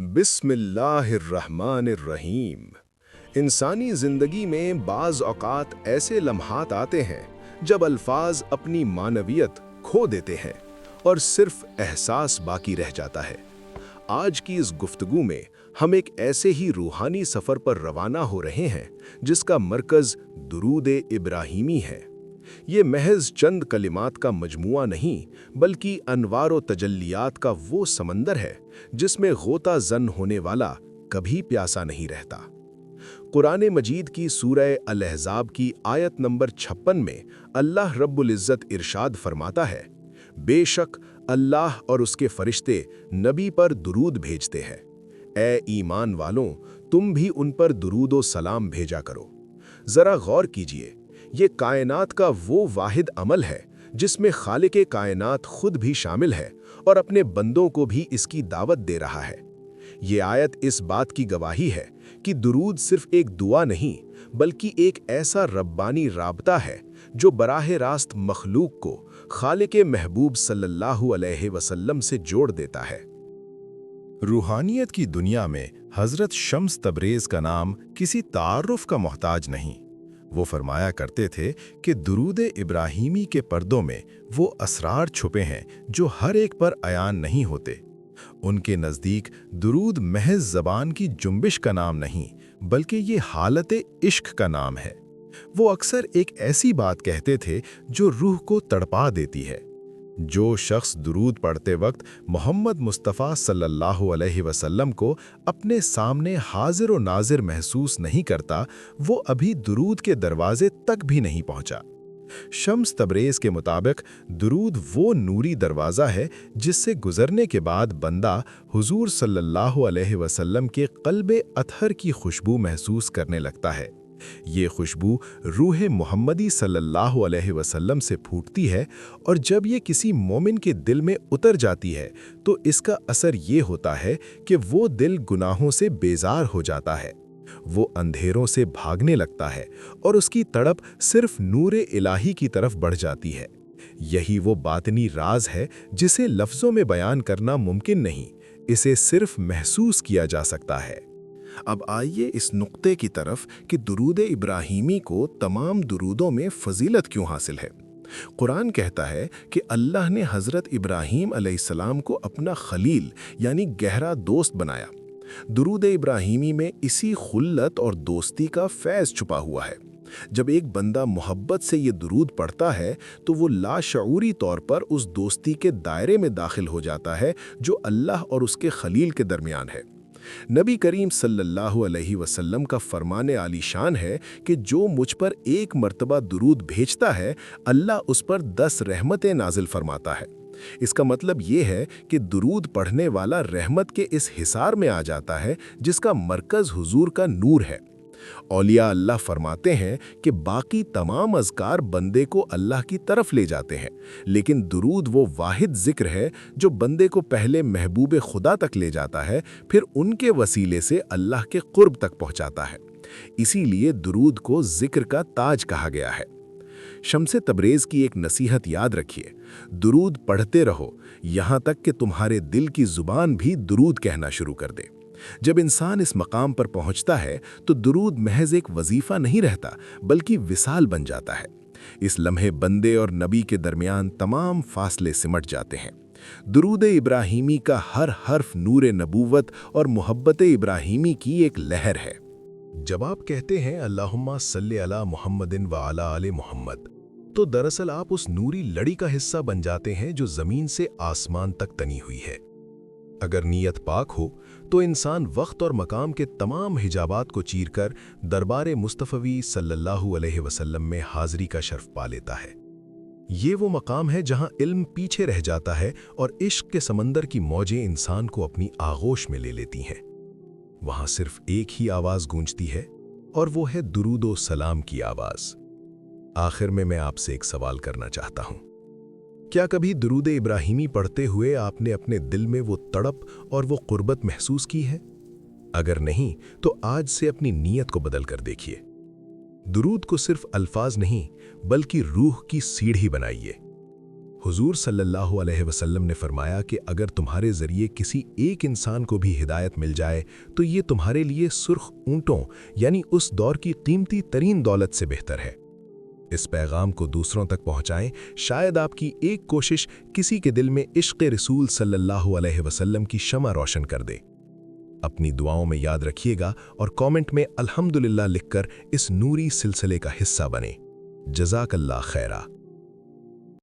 بسم اللہ الرحمن الرحیم۔ انسانی زندگی میں بعض اوقات ایسے لمحات آتے ہیں جب الفاظ اپنی معنویت کھو دیتے ہیں اور صرف احساس باقی رہ جاتا ہے۔ آج کی اس گفتگو میں ہم ایک ایسے ہی روحانی سفر پر روانہ ہو رہے ہیں جس کا مرکز درود ابراہیمی ہے۔ یہ محض چند کلمات کا مجموعہ نہیں بلکہ انوار و تجلیات کا وہ سمندر ہے جس میں غوطہ زن ہونے والا کبھی پیاسا نہیں رہتا۔ قرآن مجید کی سورہ الاحزاب کی آیت نمبر 56 میں اللہ رب العزت ارشاد فرماتا ہے، بے شک اللہ اور اس کے فرشتے نبی پر درود بھیجتے ہیں، اے ایمان والوں تم بھی ان پر درود و سلام بھیجا کرو۔ ذرا غور کیجئے، یہ کائنات کا وہ واحد عمل ہے جس میں خالق کائنات خود بھی شامل ہے اور اپنے بندوں کو بھی اس کی دعوت دے رہا ہے۔ یہ آیت اس بات کی گواہی ہے کہ درود صرف ایک دعا نہیں بلکہ ایک ایسا ربانی رابطہ ہے جو براہ راست مخلوق کو خالق محبوب صلی اللہ علیہ وسلم سے جوڑ دیتا ہے۔ روحانیت کی دنیا میں حضرت شمس تبریز کا نام کسی تعارف کا محتاج نہیں۔ وہ فرمایا کرتے تھے کہ درود ابراہیمی کے پردوں میں وہ اسرار چھپے ہیں جو ہر ایک پر عیان نہیں ہوتے۔ ان کے نزدیک درود محض زبان کی جنبش کا نام نہیں بلکہ یہ حالت عشق کا نام ہے۔ وہ اکثر ایک ایسی بات کہتے تھے جو روح کو تڑپا دیتی ہے۔ جو شخص درود پڑھتے وقت محمد مصطفیٰ صلی اللہ علیہ وسلم کو اپنے سامنے حاضر و ناظر محسوس نہیں کرتا، وہ ابھی درود کے دروازے تک بھی نہیں پہنچا۔ شمس تبریز کے مطابق درود وہ نوری دروازہ ہے جس سے گزرنے کے بعد بندہ حضور صلی اللہ علیہ وسلم کے قلب اطہر کی خوشبو محسوس کرنے لگتا ہے۔ یہ خوشبو روح محمدی صلی اللہ علیہ وسلم سے پھوٹتی ہے اور جب یہ کسی مومن کے دل میں اتر جاتی ہے تو اس کا اثر یہ ہوتا ہے کہ وہ دل گناہوں سے بیزار ہو جاتا ہے، وہ اندھیروں سے بھاگنے لگتا ہے اور اس کی تڑپ صرف نور الہی کی طرف بڑھ جاتی ہے۔ یہی وہ باطنی راز ہے جسے لفظوں میں بیان کرنا ممکن نہیں، اسے صرف محسوس کیا جا سکتا ہے۔ اب آئیے اس نقطے کی طرف کہ درود ابراہیمی کو تمام درودوں میں فضیلت کیوں حاصل ہے۔ قرآن کہتا ہے کہ اللہ نے حضرت ابراہیم علیہ السلام کو اپنا خلیل یعنی گہرا دوست بنایا۔ درود ابراہیمی میں اسی خلت اور دوستی کا فیض چھپا ہوا ہے۔ جب ایک بندہ محبت سے یہ درود پڑھتا ہے تو وہ لاشعوری طور پر اس دوستی کے دائرے میں داخل ہو جاتا ہے جو اللہ اور اس کے خلیل کے درمیان ہے۔ نبی کریم صلی اللہ علیہ وسلم کا فرمان عالی شان ہے کہ جو مجھ پر ایک مرتبہ درود بھیجتا ہے اللہ اس پر 10 رحمتیں نازل فرماتا ہے۔ اس کا مطلب یہ ہے کہ درود پڑھنے والا رحمت کے اس حصار میں آ جاتا ہے جس کا مرکز حضور کا نور ہے۔ اولیاء اللہ فرماتے ہیں کہ باقی تمام اذکار بندے کو اللہ کی طرف لے جاتے ہیں، لیکن درود وہ واحد ذکر ہے جو بندے کو پہلے محبوب خدا تک لے جاتا ہے، پھر ان کے وسیلے سے اللہ کے قرب تک پہنچاتا ہے۔ اسی لیے درود کو ذکر کا تاج کہا گیا ہے۔ شمس تبریز کی ایک نصیحت یاد رکھیے، درود پڑھتے رہو یہاں تک کہ تمہارے دل کی زبان بھی درود کہنا شروع کر دے۔ جب انسان اس مقام پر پہنچتا ہے تو درود محض ایک وظیفہ نہیں رہتا بلکہ وصال بن جاتا ہے۔ اس لمحے بندے اور نبی کے درمیان تمام فاصلے سمٹ جاتے ہیں۔ درود ابراہیمی کا ہر حرف نور نبوت اور محبت ابراہیمی کی ایک لہر ہے۔ جب آپ کہتے ہیں اللہم صلی علی محمد وعلی آل محمد، تو دراصل آپ اس نوری لڑی کا حصہ بن جاتے ہیں جو زمین سے آسمان تک تنی ہوئی ہے۔ اگر نیت پاک ہو تو انسان وقت اور مقام کے تمام حجابات کو چیر کر دربار مصطفی صلی اللہ علیہ وسلم میں حاضری کا شرف پا لیتا ہے۔ یہ وہ مقام ہے جہاں علم پیچھے رہ جاتا ہے اور عشق کے سمندر کی موجیں انسان کو اپنی آغوش میں لے لیتی ہیں۔ وہاں صرف ایک ہی آواز گونجتی ہے اور وہ ہے درود و سلام کی آواز۔ آخر میں آپ سے ایک سوال کرنا چاہتا ہوں، کیا کبھی درود ابراہیمی پڑھتے ہوئے آپ نے اپنے دل میں وہ تڑپ اور وہ قربت محسوس کی ہے؟ اگر نہیں تو آج سے اپنی نیت کو بدل کر دیکھیے۔ درود کو صرف الفاظ نہیں بلکہ روح کی سیڑھی بنائیے۔ حضور صلی اللہ علیہ وسلم نے فرمایا کہ اگر تمہارے ذریعے کسی ایک انسان کو بھی ہدایت مل جائے تو یہ تمہارے لیے سرخ اونٹوں یعنی اس دور کی قیمتی ترین دولت سے بہتر ہے۔ اس پیغام کو دوسروں تک پہنچائیں، شاید آپ کی ایک کوشش کسی کے دل میں عشق رسول صلی اللہ علیہ وسلم کی شمع روشن کر دے۔ اپنی دعاؤں میں یاد رکھیے گا اور کامنٹ میں الحمدللہ لکھ کر اس نوری سلسلے کا حصہ بنیں۔ جزاک اللہ خیرہ۔